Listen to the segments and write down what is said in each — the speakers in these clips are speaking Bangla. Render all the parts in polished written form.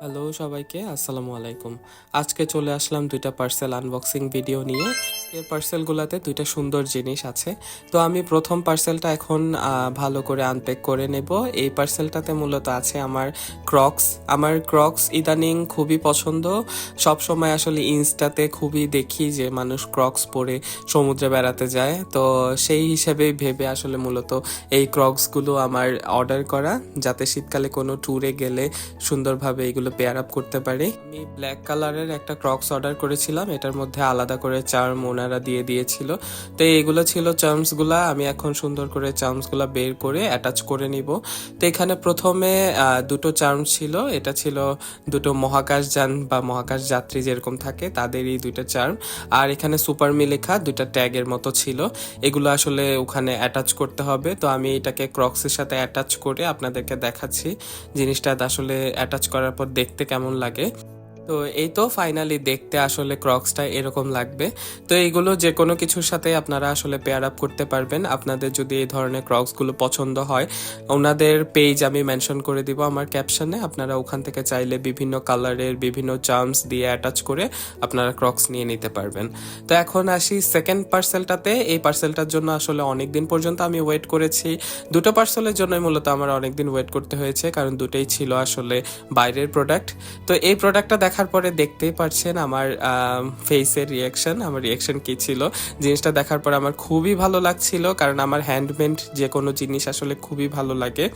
হ্যালো সবাইকে, আসসালামু আলাইকুম। আজকে চলে আসলাম দুইটা পার্সেল আনবক্সিং ভিডিও নিয়ে। আজকের পার্সেলগুলোতে দুইটা সুন্দর জিনিস আছে। তো আমি প্রথম পার্সেলটা এখন ভালো করে আনপ্যাক করে নেব। এই পার্সেলটাতে মূলত আছে আমার ক্রক্স ইদানিং খুবই পছন্দ। সব সময় আসলে ইনস্টাতে খুবই দেখি যে মানুষ ক্রক্স পরে সমুদ্রে বেড়াতে যায়, তো সেই হিসেবে ভেবে আসলে মূলত এই ক্রক্সগুলো আমার অর্ডার করা, যাতে শীতকালে কোনো ট্যুরে গেলে সুন্দরভাবে এগুলো পেয়ার আপ করতে পারি। আমি ব্ল্যাক কালারের একটা ক্রক্স অর্ডার করেছিলাম, এটার মধ্যে আলাদা করে চার্ম ওনারা দিয়ে দিয়েছিল। তো এগুলো ছিল চার্মসগুলা। আমি এখন সুন্দর করে চার্মসগুলা বের করে অ্যাটাচ করে নিব। তো এখানে প্রথমে দুটো চার্ম ছিল। এটা ছিল দুটো মহাকাশযান বা মহাকাশ যাত্রী যেরকম থাকে তাদেরই দুইটা চার্ম। আর এখানে সুপার মি লেখা দুইটা ট্যাগের মতো ছিল। এগুলো আসলে ওখানে অ্যাটাচ করতে হবে। তো আমি এটাকে ক্রক্সের সাথে অ্যাটাচ করে আপনাদেরকে দেখাচ্ছি জিনিসটা আসলে অ্যাটাচ করার পর দেখতে কেমন লাগে। তো এই তো ফাইনালি দেখতে আসলে ক্রক্সটা এরকম লাগবে। তো এইগুলো যে কোনো কিছুর সাথে আপনারা আসলে পেয়ার আপ করতে পারবেন। আপনাদের যদি এই ধরনের ক্রক্সগুলো পছন্দ হয়, ওনাদের পেজ আমি মেনশন করে দিব আমার ক্যাপশনে। আপনারা ওখান থেকে চাইলে বিভিন্ন কালারের বিভিন্ন চার্মস দিয়ে অ্যাটাচ করে আপনারা ক্রক্স নিয়ে নিতে পারবেন। তো এখন আসি সেকেন্ড পার্সেলটাতে। এই পার্সেলটার জন্য আসলে অনেক দিন পর্যন্ত আমি ওয়েট করেছি। দুটো পার্সেলের জন্যই মূলত আমার অনেক দিন ওয়েট করতে হয়েছে, কারণ দুটোই ছিল আসলে বাইরের প্রোডাক্ট। তো এই প্রোডাক্টটা দেখার পরে দেখতেই পারছেন আমার ফেসের রিয়াকশন, আমার রিয়াকশন কী ছিল। জিনিসটা দেখার পরে আমার খুবই ভালো লাগছিল, কারণ আমার হ্যান্ডমেড যে কোনো জিনিস আসলে খুবই ভালো লাগে।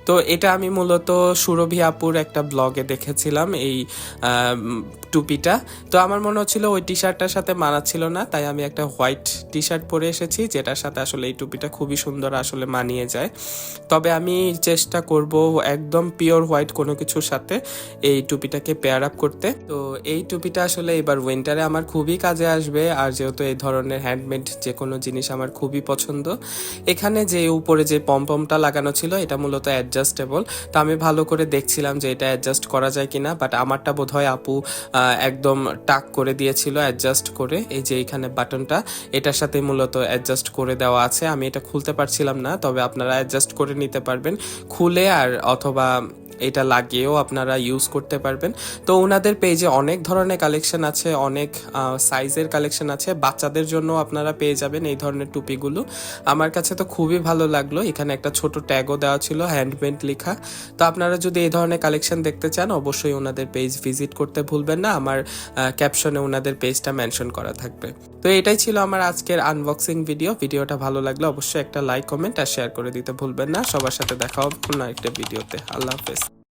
তো এটা আমি মূলত সুরভি আপুর একটা ব্লগে দেখেছিলাম এই টুপিটা। তো আমার মনে হচ্ছিল ওই টি শার্টটার সাথে মানাচ্ছিল না, তাই আমি একটা হোয়াইট টি শার্ট পরে এসেছি, যেটার সাথে আসলে এই টুপিটা খুবই সুন্দর আসলে মানিয়ে যায়। তবে আমি চেষ্টা করব একদম পিওর হোয়াইট কোনো কিছুর সাথে এই টুপিটাকে পেয়ার আপ করতে। তো এই টুপিটা আসলে এবার উইন্টারে আমার খুবই কাজে আসবে। আর যেহেতু এই ধরনের হ্যান্ডমেড যে কোনো জিনিস আমার খুবই পছন্দ। এখানে যে উপরে যে পমপমটা লাগানো ছিল এটা মূলত অ্যাডজাস্টেবল। তো আমি ভালো করে দেখছিলাম যে এটা অ্যাডজাস্ট করা যায় কিনা, বাট আমারটা বোধহয় আপু একদম টাক করে দিয়েছিল অ্যাডজাস্ট করে। এই যে এখানে বাটনটা, এটার সাথে মূলত অ্যাডজাস্ট করে দেওয়া আছে। আমি এটা খুলতে পারছিলাম না, তবে আপনারা অ্যাডজাস্ট করে নিতে পারবেন খুলে, আর অথবা এটা লাগিয়েও আপনারা ইউজ করতে পারবেন। তো ওনাদের পেজে অনেক ধরনের কালেকশন আছে, অনেক সাইজের কালেকশন আছে। বাচ্চাদের জন্য আপনারা পেয়ে যাবেন এই ধরনের টুপিগুলো। আমার কাছে তো খুবই ভালো লাগলো। এখানে একটা ছোট ট্যাগও দেওয়া ছিল হ্যান্ডমেড লেখা। তো আপনারা যদি এই ধরনের কালেকশন দেখতে চান, অবশ্যই ওনাদের পেজ ভিজিট করতে ভুলবেন না। আমার ক্যাপশনে ওনাদের পেজটা মেনশন করা থাকবে। তো এটাই ছিল আমার আজকের আনবক্সিং ভিডিওটা ভালো লাগলে অবশ্যই একটা লাইক, কমেন্ট আর শেয়ার করে দিতে ভুলবেন না। সবার সাথে দেখা হবে অন্য একটা ভিডিওতে। আল্লাহ হাফেজ।